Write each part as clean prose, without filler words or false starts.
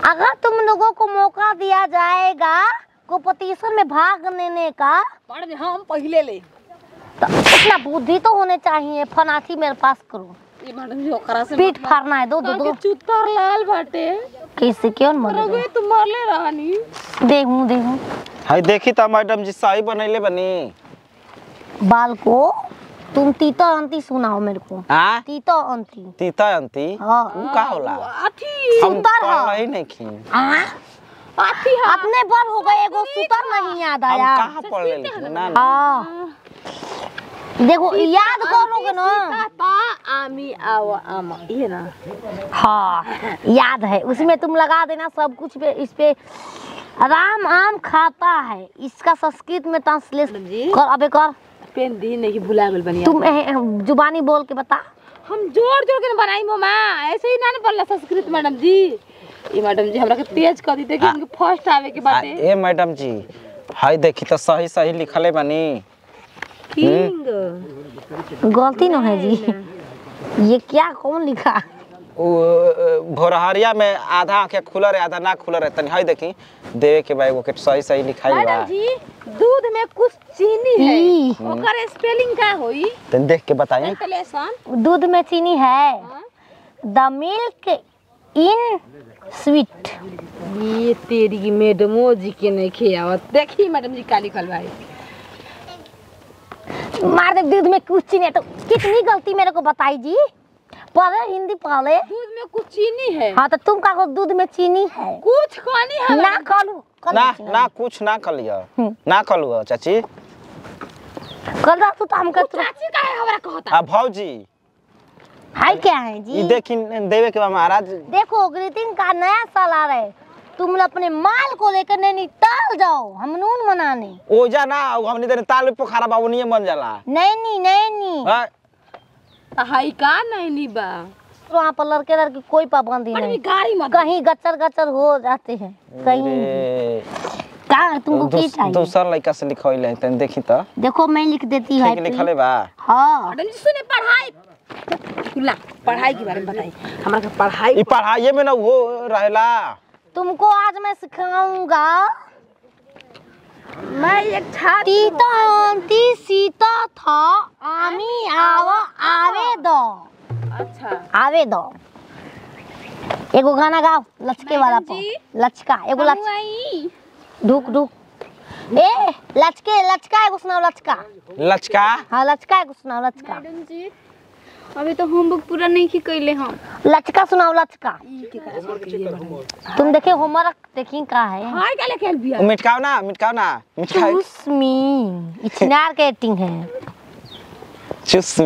अगर तुम लोगों को मौका दिया जाएगा कंपटीशन में भाग लेने का, हम पहले ले तो उतना बुद्धि तो होने चाहिए। फनासी मेरे पास करो। ये मैडम जी ओकरा से पीठ फाड़ना है। दो दो दो चुत्तर लाल बाटे कैसे क्यों मर रगे तुम मरले रहनी। देखूं देखूं हाय देखी त मैडम जी सही बनैले बनी। बाल को तुम तीता अंती सुनाओ मेरे को। हां तीता अंती। तीता अंती हां उ का होला? अथी हम सुतर पढ़ ही नहीं खी। हां अथी अपने बल हो गए, एगो सुतर नहीं याद आया। हम कहां पढ़ ले ना। हां देखो याद करोगे ना। ता आमी आवा आमा ये ना। हाँ याद है, उसमें तुम लगा देना सब कुछ पे। इस पे राम आम खाता है, इसका संस्कृत में ट्रांसलेशन कर। अबे कर पेन दी नहीं भुला गेल बनिया। तुम जुबानी बोल के बता। हम जोड़ जोड़ के बनाई मम्मा, ऐसे ही ना बोलला संस्कृत मैडम जी। ये मैडम जी हमरा के तेज कर दी, देखिए इनके फर्स्ट आवे के बाटे। ए मैडम जी हाय देखी त सही सही लिखले बनी। किंग गलती न है जी। ये क्या कौन लिखा? भोरहरिया में आधा आंखें खुला रहे आधा ना खुला रहे। तनी हाय देखी देवे के भाई वो के सही सही लिखाई बा। मैडम जी दूध में कुछ चीनी है, ओकर स्पेलिंग का होई? तनी देख के बताइए। कैलकुलेशन दूध में चीनी है। द मिल्क इन स्वीट। ये तेरी की मैडमो जी के नहीं खियावत। देखी मैडम जी का लिखल भाई। मार दे दूध में कुछ चीनी है तो कितनी गलती मेरे को बताई जी। पढ़े हिंदी पढ़े। दूध में कुछ चीनी है। हाँ तो तुम कहो दूध में चीनी है। कुछ खानी है ना कलू ना कुछ ना कर लिया ना कलू चाची। कल रात तो हम कर चाची का है हमरा कहता। भौजी हाय क्या है जी? ये देखी देवे के बा महाराज। देखो ग्रीटिंग का नया साल आ रहा है, तुम लोग अपने माल को लेकर नैनीताल जाओ हनीमून मनाने। ओजा ना हमनी देने ताल में पोखरा बाबूनिए बन जाला। नहीं हाय का नहीं बा। वहाँ पर लड़के लड़की कोई पाबंदी नहीं। गाड़ी मत कहीं गच्चर गच्चर हो जाते हैं कहीं। कहाँ तुमको क्या चाहिए? दूसरा लड़का से लिखवाइले है तनी देखी त। देखो मैं लिख देती हूँ। ठीक लिखले बा। हाँ मैडम जी सुने पढ़ाई पढ़ाई के बारे में बताइए हमरा के। पढ़ाई ई पढ़ाई में ना वो रहेला। तुमको आज मैं सिखाऊंगा। मैं एक छात्र तीता अंती सीता था आमी आवा आवे दो। अच्छा आवे दो। एगो गाना गाओ लचके वाला पर। लचका एगो लचका ढुक ढुक। ए लचके लचका एगो सुनाओ। लचका लचका हाँ लचका एगो सुनाओ। लचका मैडम जी अभी तो होमवर्क पूरा नहीं की कैले हम। लचका सुनाओ। लचका तुम देखे होमवर्क देखी का है। हाय का लेके बिया। मिटकाओ ना मिटकाओ। चूस मी इचनार के एक्टिंग है। चूस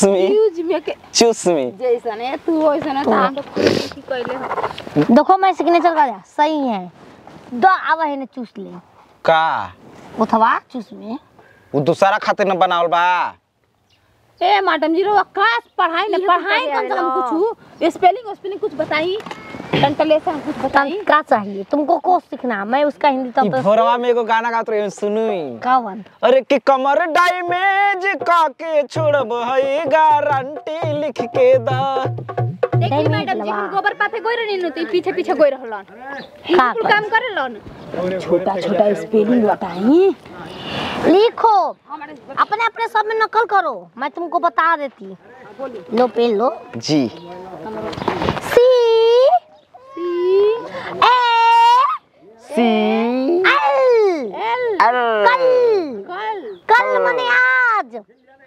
मी यूज में के चूस मी जैसा है तू वैसा ना था हम तो की कैले हम। देखो मैं सिग्नेचर कर दिया सही है। दो आवा है ने चूस ले का उठवा चूस में। वो दूसरा खातिर न बनावल बा। ए मैडम जी रो क्लास पढ़ाई ना पढ़ाई कम से कम कुछ स्पेलिंग कुछ बताई। ट्रांसलेशन कुछ बताई। क्या चाहिए तुमको को सीखना? मैं उसका हिंदी ई तब भोरवा में एगो गाना गात रहे सुनुई। कौन? अरे कि कमर डैमेज का के छोड़ब हई गारंटी लिख के दा। देखिए मैडम जी हम गोबर पाथे गोई रहनी नती पीछे पीछे गोई रहलन। कुल काम करेलन। छोटा छोटा स्पेलिंग बताई। लिखो अपने अपने सब में नकल करो। मैं तुमको बता देती। लो पेन लो जी। सी ए सी एल कल माने आज।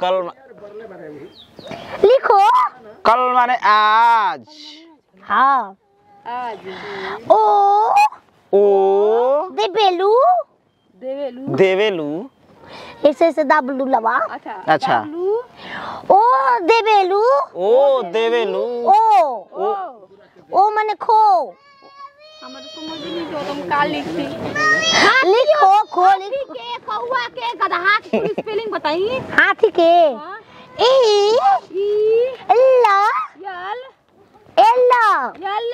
कल लिखो कल माने आज। हाँ आज ओ देवेलू देवेलू ऐसे ऐसे दाबलू लवा। अच्छा ओ देवेलू ओ देवेलू ओ माने खो। हमर समझ नहीं जो तुम का लिखती। लिखो खो हाथी के कौवा के गधा के स्पेलिंग बताइए। हाथी के ई ला यल एला यल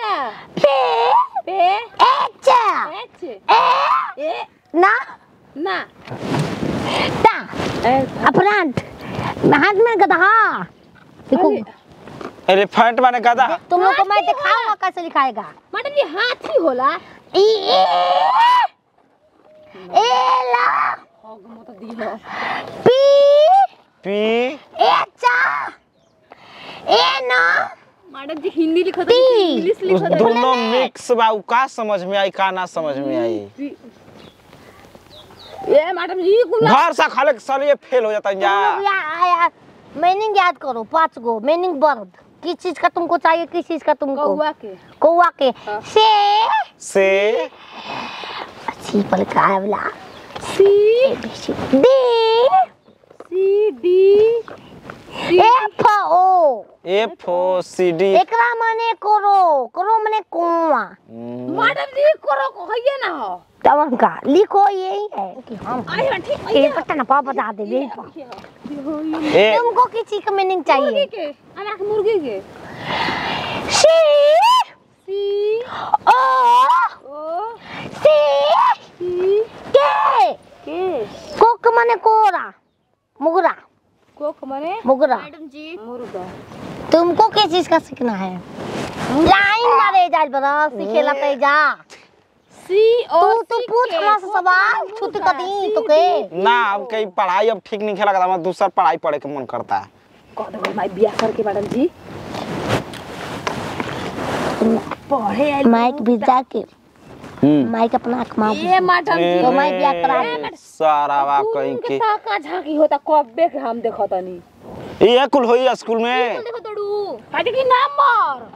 पे एच एच ए ना ना ता अपरांत हाथ में गधा। देखो एलिफेंट माने गधा। तुम लोग को मैं दिखाऊंगा कैसे लिखाएगा। मैडम जी हाथी होला। एला मत दियो। पी पी एचा एना मैडम जी हिंदी लिखो तो टी। इंग्लिश उस लिखो तो दोनों मिक्स बा, उ का समझ में आई का ना समझ में आई। ये मैडम जी कुल घर से खाले साल ये फेल हो जाता है तुम या। लोग यार मीनिंग याद करो 5 गो मीनिंग वर्ड। किस चीज का तुमको चाहिए, किस चीज का तुमको। कौवा के कौवा के से अच्छी पल का वाला C D C D F O F O C D. एकरा माने करो, करो माने कौवा। मैडम जी करो को है ना हो तवन का लिखो यही है कि हम आई ठीक ये पता ना पापा बता दे यही पा। ए तुमको किस चीज का मीनिंग चाहिए। मुर्गी के अनाक मुर्गी के सी सी ओ ओ सी सी के कोक माने कोरा मुगरा कोक माने मुगरा। मैडम जी मुर्गा। तुमको किस चीज का सीखना है। लाइन मारे जा बरा सीखेला ते जा। सी और तू पूछ हमरा से सवाल छुट्टी कर दी तो के ना अब कहीं पढ़ाई अब ठीक नहीं खेला करता, हमारा दूसरा पढ़ाई पढ़े के मन करता है। कह दो भाई बिया करके मैडम जी पढ़े माइक भी जाके माइक अपना आँख मार ये मैडम जी तो मैं बिया करा दे। सारा वा कहीं के का झांकी होता कब्बे के हम देखो तनी ये कुल होई स्कूल में। देखो तोड़ू काटे की नंबर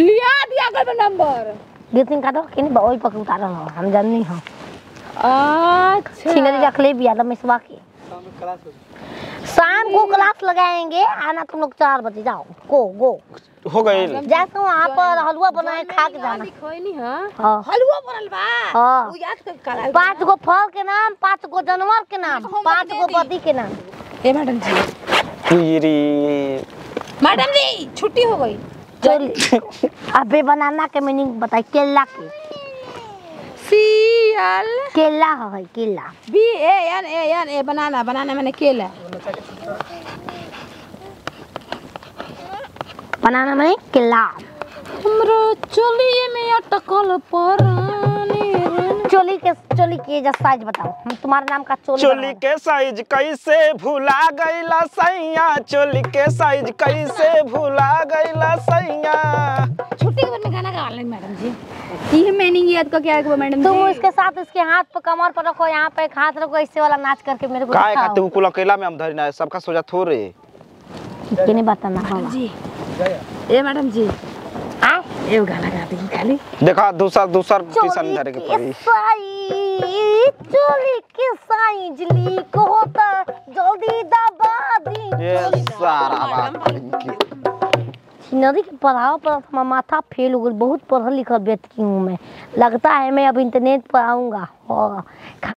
लिया दिया कर नंबर गिरतिन का दो कि नहीं ओई पक उतारल हो हम जाननी हो। अच्छा छिनरी रख ले बिया मिसवा के। शाम को क्लास लगाएंगे, आना तुम लोग 4 बजे जाओ। गो हो गई। जाके वहाँ पर हलवा बनाए खा के जाना। लिखोई नहीं हां हाँ हलवा बनल बा हाँ। उ याद कर करा 5 गो फल के नाम, 5 गो जानवर के नाम, 5 गो पति के नाम। ए मैडम जी पूरी मैडम जी छुट्टी हो गई चल अबे बनाना के मीनिंग बताई। केला के सी एल केला है केला। बी ए एन ए बनाना बनाना माने केला बनाना में केला। हमरो चलिए में अटकल परानी चोली के जैसा साइज बताओ। हम तुम्हारे नाम का चोली के साइज कैसे भुला गईला सैया, चोली के साइज कैसे भुला गईला सैया। छुट्टी के बाद में गाना गा ले मैडम जी ये मीनिंग याद का क्या है मैडम तुम जी। इसके साथ इसके हाथ पर कमर पर रखो, यहाँ पे एक हाथ रखो, ऐसे वाला नाच करके मेरे को काय दिखाओ। खाते कुल अकेला में हम धरना है, सबका सोचा थोड़े। ये नहीं बताना होगा। जी ए मैडम जी आ ए गाना गा दी खाली देखा दूसरा ट्यूशन धरे के पड़ी। चोली के साइज लीक होता जल्दी दबा दी। ये सारा बात नदी के पढ़ाओ पर हमारा माथा फेल हो गया। बहुत पढ़ल लिखल व्यक्ति हूँ मैं, लगता है मैं अब इंटरनेट पर आऊँगा।